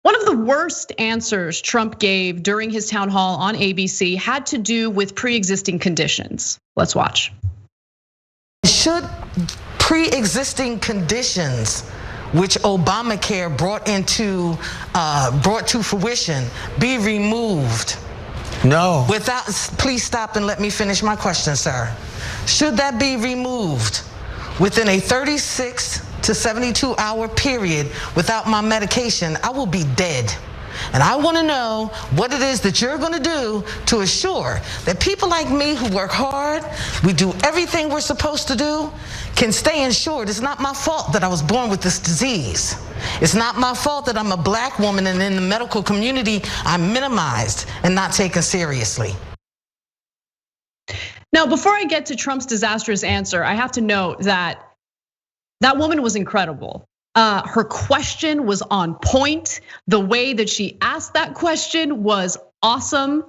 One of the worst answers Trump gave during his town hall on ABC had to do with pre-existing conditions. Let's watch. Should pre-existing conditions, which Obamacare brought to fruition, be removed? No. Please stop and let me finish my question, sir. Should that be removed within a 36 to 72 hour period without my medication? I will be dead. And I want to know what it is that you're going to do to assure that people like me who work hard, we do everything we're supposed to do, can stay insured. It's not my fault that I was born with this disease. It's not my fault that I'm a black woman and in the medical community I'm minimized and not taken seriously. Now, before I get to Trump's disastrous answer, I have to note that that woman was incredible. Her question was on point. The way that she asked that question was awesome.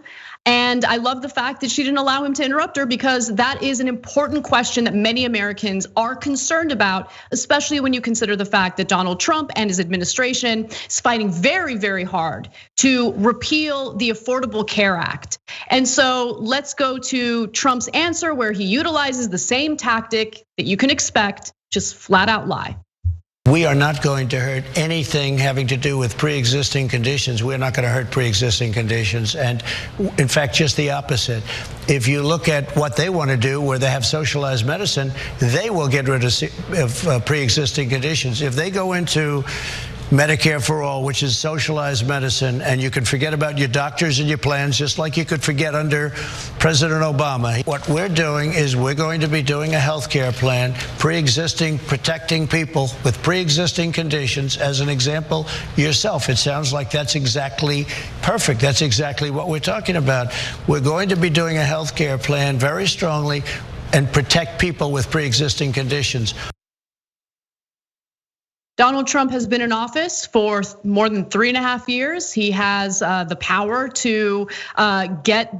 And I love the fact that she didn't allow him to interrupt her, because that is an important question that many Americans are concerned about, especially when you consider the fact that Donald Trump and his administration is fighting very, very hard to repeal the Affordable Care Act. And so let's go to Trump's answer, where he utilizes the same tactic that you can expect, just flat out lie. We are not going to hurt anything having to do with pre-existing conditions. We're not going to hurt pre-existing conditions. And in fact, just the opposite. If you look at what they want to do, where they have socialized medicine, they will get rid of pre-existing conditions. If they go into Medicare for All, which is socialized medicine, and you can forget about your doctors and your plans, just like you could forget under President Obama. What we're doing is we're going to be doing a health care plan, pre-existing, protecting people with pre-existing conditions. As an example, yourself, it sounds like that's exactly perfect. That's exactly what we're talking about. We're going to be doing a health care plan very strongly and protect people with pre-existing conditions. Donald Trump has been in office for more than 3.5 years. He has the power to get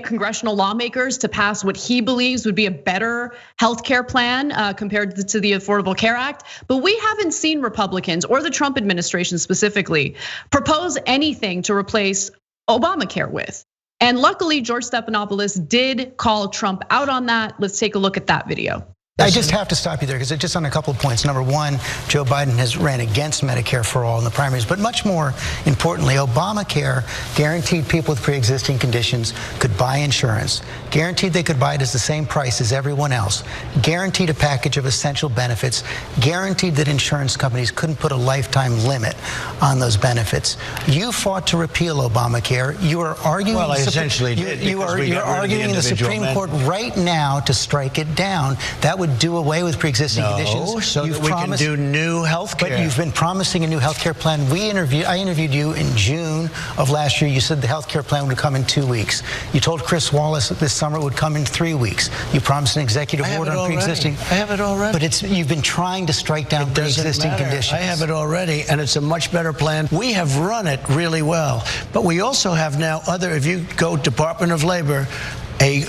congressional lawmakers to pass what he believes would be a better healthcare plan compared to the Affordable Care Act. But we haven't seen Republicans, or the Trump administration specifically, propose anything to replace Obamacare with. And luckily, George Stephanopoulos did call Trump out on that. Let's take a look at that video. I just have to stop you there, because it's just on a couple of points. Number one, Joe Biden has ran against Medicare for All in the primaries, but much more importantly, Obamacare guaranteed people with pre-existing conditions could buy insurance, guaranteed they could buy it at the same price as everyone else, guaranteed a package of essential benefits, guaranteed that insurance companies couldn't put a lifetime limit on those benefits. You fought to repeal Obamacare. You are arguing. Well, I essentially did. You're arguing in the Supreme Court right now to strike it down. That would do away with pre-existing conditions. So that we can do new health care. But you've been promising a new health care plan. I interviewed you in June of last year. You said the health care plan would come in 2 weeks. You told Chris Wallace that this summer it would come in 3 weeks. You promised an executive order on pre-existing. I have it already. But you've been trying to strike down pre-existing conditions. I have it already, and it's a much better plan. We have run it really well. But we also have now if you go Department of Labor,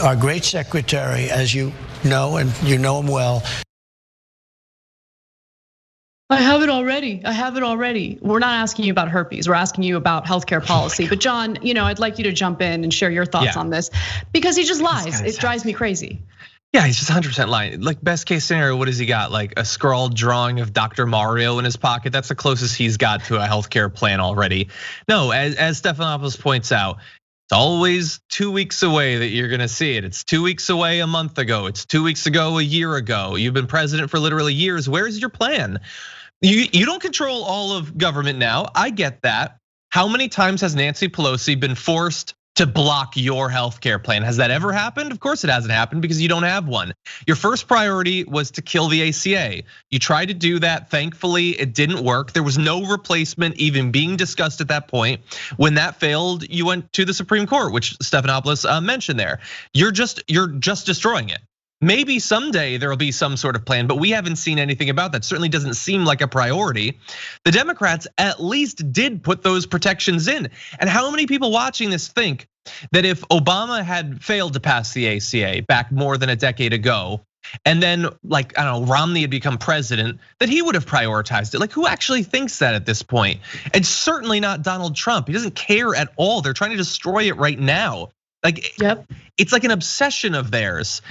our great secretary, as you know, and you know him well. I have it already. We're not asking you about herpes. We're asking you about healthcare policy. But John, I'd like you to jump in and share your thoughts on this, because he just lies. It drives me crazy. Yeah, he's just 100% lying. Like, best case scenario, what has he got? Like a scrawled drawing of Dr. Mario in his pocket? That's the closest he's got to a healthcare plan already. No, as Stephanopoulos points out, it's always 2 weeks away that you're gonna see it. It's 2 weeks away a month ago. It's 2 weeks ago a year ago. You've been president for literally years. Where's your plan? You don't control all of government now. I get that. How many times has Nancy Pelosi been forced to block your healthcare plan? Has that ever happened? Of course it hasn't happened, because you don't have one. Your first priority was to kill the ACA. You tried to do that. Thankfully, it didn't work. There was no replacement even being discussed at that point. When that failed, you went to the Supreme Court, which Stephanopoulos mentioned there. You're just destroying it. Maybe someday there will be some sort of plan, but we haven't seen anything about that. Certainly doesn't seem like a priority. The Democrats at least did put those protections in. And how many people watching this think that if Obama had failed to pass the ACA back more than a decade ago, and then like, I don't know, Romney had become president, that he would have prioritized it. Like, who actually thinks that at this point? And certainly not Donald Trump. He doesn't care at all. They're trying to destroy it right now. Like, it's like an obsession of theirs.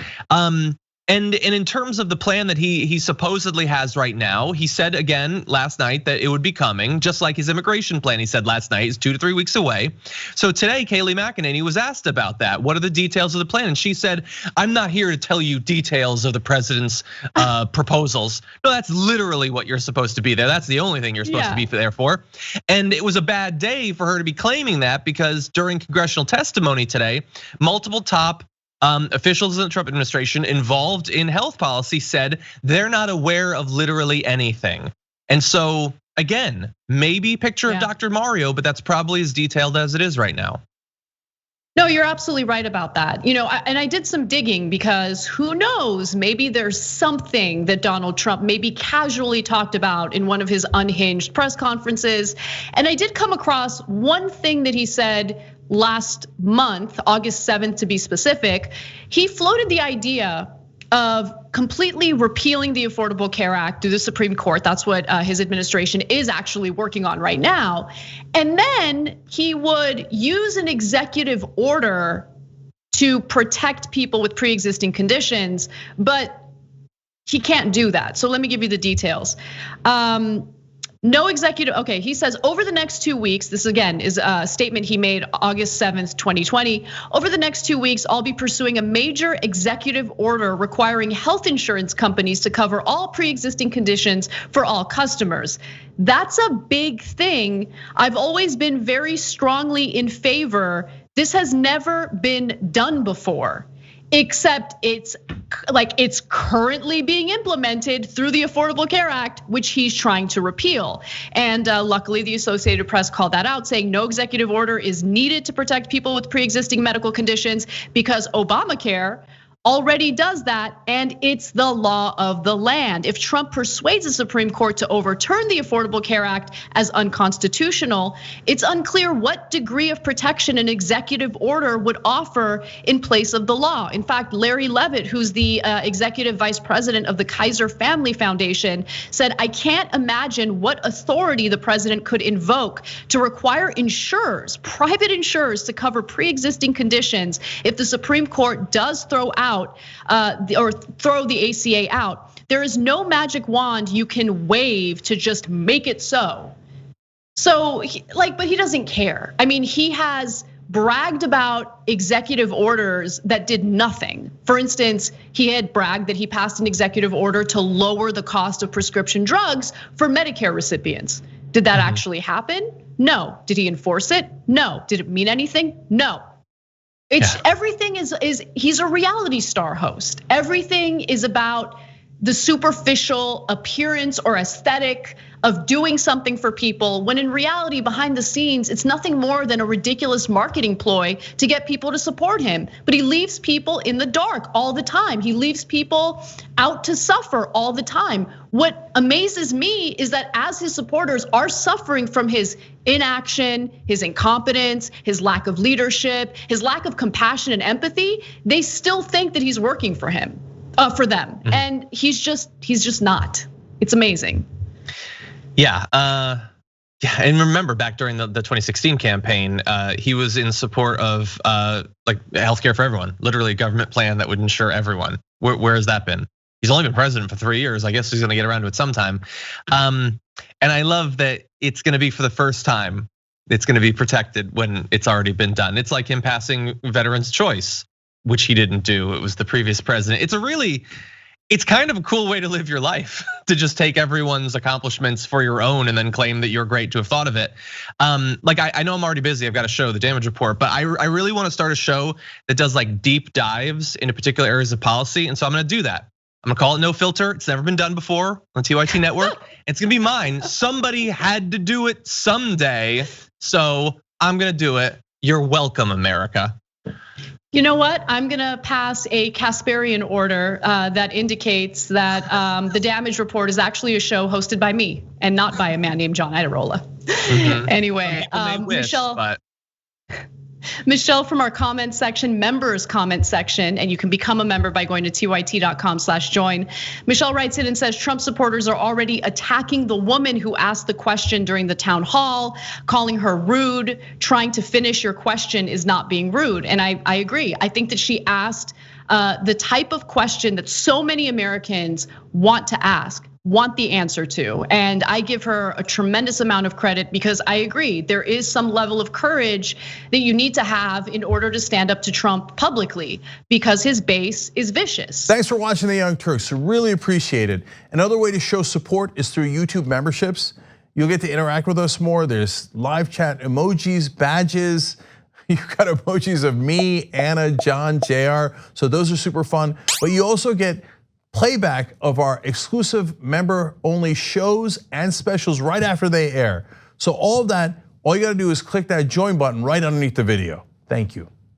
And in terms of the plan that he supposedly has right now, he said again last night that it would be coming, just like his immigration plan. He said last night is 2 to 3 weeks away. So today, Kayleigh McEnany was asked about that. What are the details of the plan? And she said, "I'm not here to tell you details of the president's proposals." No, that's literally what you're supposed to be there. That's the only thing you're supposed to be there for. And it was a bad day for her to be claiming that, because during congressional testimony today, multiple top officials in the Trump administration involved in health policy said they're not aware of literally anything. And so again, maybe picture of Dr. Mario, but that's probably as detailed as it is right now. No, you're absolutely right about that. And I did some digging, because who knows, maybe there's something that Donald Trump maybe casually talked about in one of his unhinged press conferences. And I did come across one thing that he said last month, August 7th to be specific. He floated the idea of completely repealing the Affordable Care Act through the Supreme Court. That's what his administration is actually working on right now. And then he would use an executive order to protect people with pre-existing conditions, but he can't do that. So let me give you the details. No executive, okay, he says over the next 2 weeks, this again is a statement he made August 7th, 2020. Over the next 2 weeks, I'll be pursuing a major executive order requiring health insurance companies to cover all pre-existing conditions for all customers. That's a big thing. I've always been very strongly in favor. This has never been done before, except it's currently being implemented through the Affordable Care Act, which he's trying to repeal. And luckily, the Associated Press called that out, saying no executive order is needed to protect people with pre-existing medical conditions, because Obamacare already does that, and it's the law of the land. If Trump persuades the Supreme Court to overturn the Affordable Care Act as unconstitutional, it's unclear what degree of protection an executive order would offer in place of the law. In fact, Larry Levitt, who's the executive vice president of the Kaiser Family Foundation, said, "I can't imagine what authority the president could invoke to require insurers, private insurers, to cover pre-existing conditions if the Supreme Court does throw out or throw the ACA out. There is no magic wand you can wave to just make it so." So but he doesn't care. I mean, he has bragged about executive orders that did nothing. For instance, he had bragged that he passed an executive order to lower the cost of prescription drugs for Medicare recipients. Did that actually happen? No. Did he enforce it? No. Did it mean anything? No. Everything is he's a reality star host. Everything is about the superficial appearance or aesthetic of doing something for people, when in reality, behind the scenes, it's nothing more than a ridiculous marketing ploy to get people to support him. But he leaves people in the dark all the time. He leaves people out to suffer all the time. What amazes me is that as his supporters are suffering from his inaction, his incompetence, his lack of leadership, his lack of compassion and empathy, they still think that he's working for them. And he's just not. It's amazing. Yeah, and remember back during the 2016 campaign, he was in support of like healthcare for everyone, literally a government plan that would insure everyone. Where has that been? He's only been president for 3 years. I guess he's gonna get around to it sometime. And I love that it's gonna be for the first time. It's gonna be protected when it's already been done. It's like him passing veterans' choice, which he didn't do. It was the previous president. It's kind of a cool way to live your life, to just take everyone's accomplishments for your own and then claim that you're great to have thought of it. Like I know I'm already busy, I've got a show, The Damage Report, but I really wanna start a show that does like deep dives into particular areas of policy. And so I'm gonna do that. I'm gonna call it No Filter. It's never been done before on TYT Network. It's gonna be mine. Somebody had to do it someday, so I'm gonna do it. You're welcome, America. You know what? I'm gonna pass a Kasparian order that indicates that the Damage Report is actually a show hosted by me and not by a man named John Iadarola. Anyway, Michelle. Michelle from our comment section, members comment section, and you can become a member by going to tyt.com/join. Michelle writes in and says, Trump supporters are already attacking the woman who asked the question during the town hall, calling her rude. Trying to finish your question is not being rude. And I agree. I think that she asked the type of question that so many Americans want to ask, want the answer to. And I give her a tremendous amount of credit because I agree, there is some level of courage that you need to have in order to stand up to Trump publicly because his base is vicious. Thanks for watching The Young Turks, really appreciate it. Another way to show support is through YouTube memberships. You'll get to interact with us more. There's live chat emojis, badges. You've got emojis of me, Anna, John, JR. So those are super fun. But you also get playback of our exclusive member-only shows and specials right after they air. So all of that, all you gotta do is click that join button right underneath the video. Thank you.